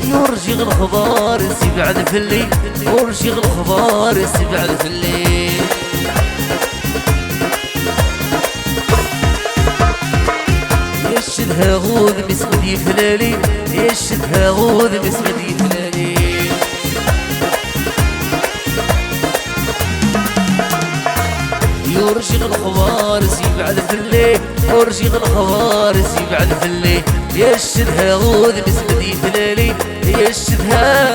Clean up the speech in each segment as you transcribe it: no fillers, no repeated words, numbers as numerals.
يرجي الخبار سي بعد في الليل، يرجي الخبار سي بعد في الليل. يشدها غوذ مسمدي فلالي، يشدها غوذ مسمدي فلالي. يرجي الخبار سي بعد في الليل، يرجي الخبار سي بعد في الليل. يشدها غوذ مسمدي فلالي، يشدها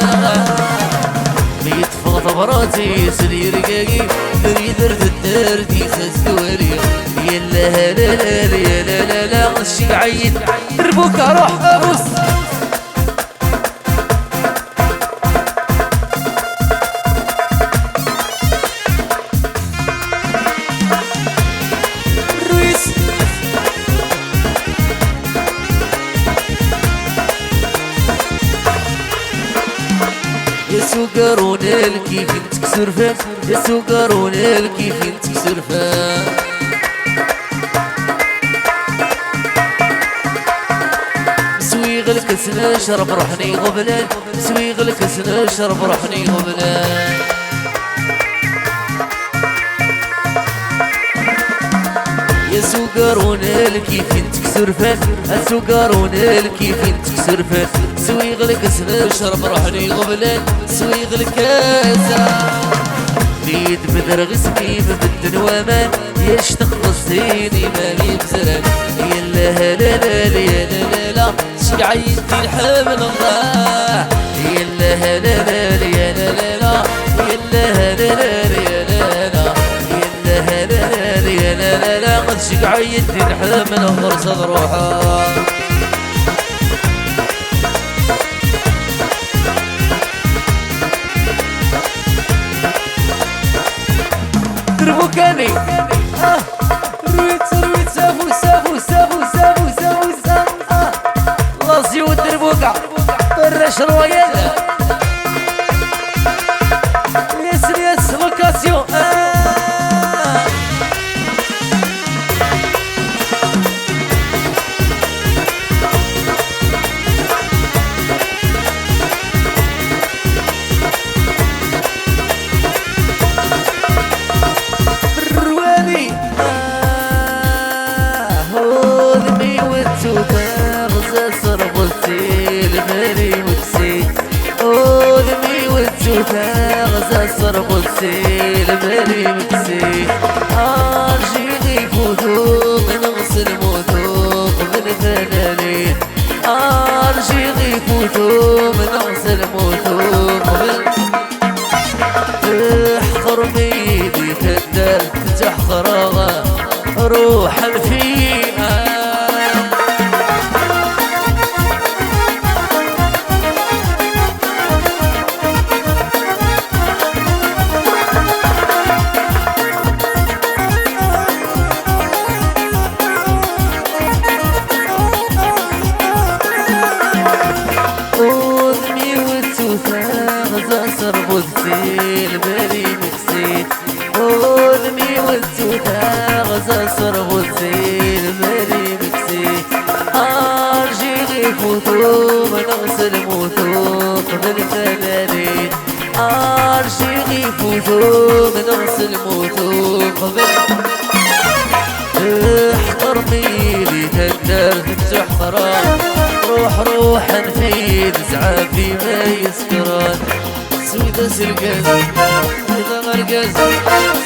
ميت فغط براتي سلي رقاقي بري درت الدردي خزدوالي. يلا لا لا لا لا لا لا غشي عيد دربوك روح ابوس. يا سكرون الكيف تكسر فان، يا سكرون الكيف تكسر فان. مسويغ الكاس نشرب روحني غبلان، مسويغ الكاس نشرب روحني غبلان. يا سكرون الكيف تكسر فان، يا سكرون الكيف تكسر فان. سويغ الكاس نشرب روحني غبلان، سويغ الكاس بيد بدر غسمي مبدن وامان. يشتق الزيني مالي بزران. يلا لا لا لا لا لا شي عيدتي الحمل الله. يلا لا لا لا لا لا يلا لا لا لا لا يلا لا لا لا لا قد شي عيدتي الحمل غرصة روحها. دربوكاني رويت رويت سافو سافو سافو سافو سافو سافو لازيو دربوكا برش الويال يس يس لوكاسيون. غزا صرف السيل بالي مكسي. ارجي غيفوتو من غسل موتو قبل ثلالين. ارجي غيفوتو من غسل موتو قبل تحقر ميدي تدر تحقر روحا فيها. السيل بالي مكسيت وذمي والسوتا غزا صرغ السيل بالي مكسيت. ارجي غيفوتو من غسل موتو قبل ثلالين. ارجي غيفوتو من غسل موتو قبل احقر ميلي تقدر تحقران. روح روح نفيد زعافي ما يسكران. سويدة سرقاز غيدا غرقاز،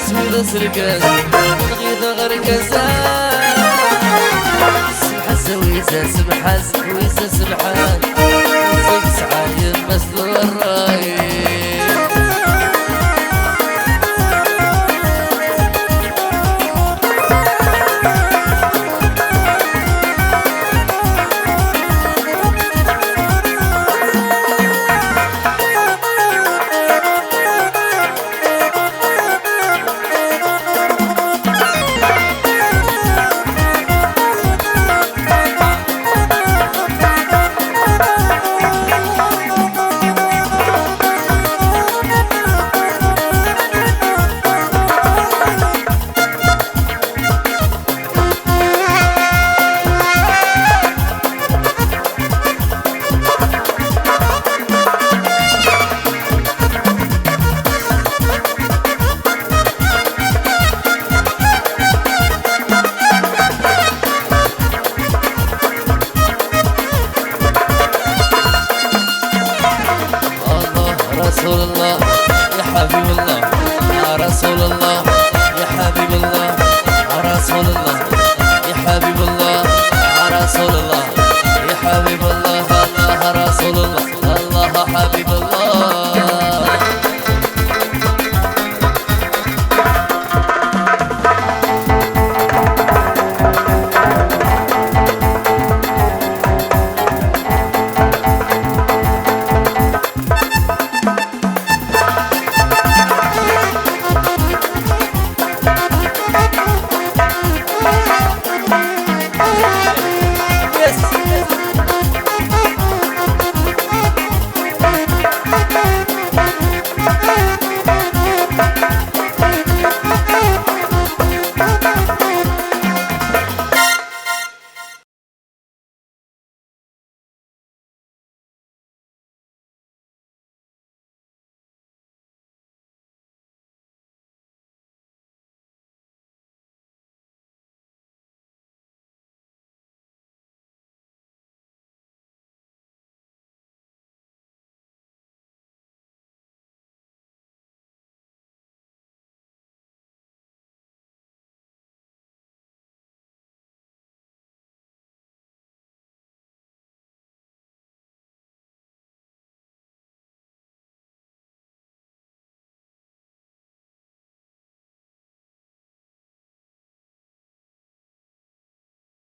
سويدة سرقاز غيدا غرقاز. سمحة سويسة سمحة سويسة سمحة زيك سعاير مسلو الرايد. رسول الله يا حبيب الله رسول الله يا حبيب الله الله رسول الله الله حبيب الله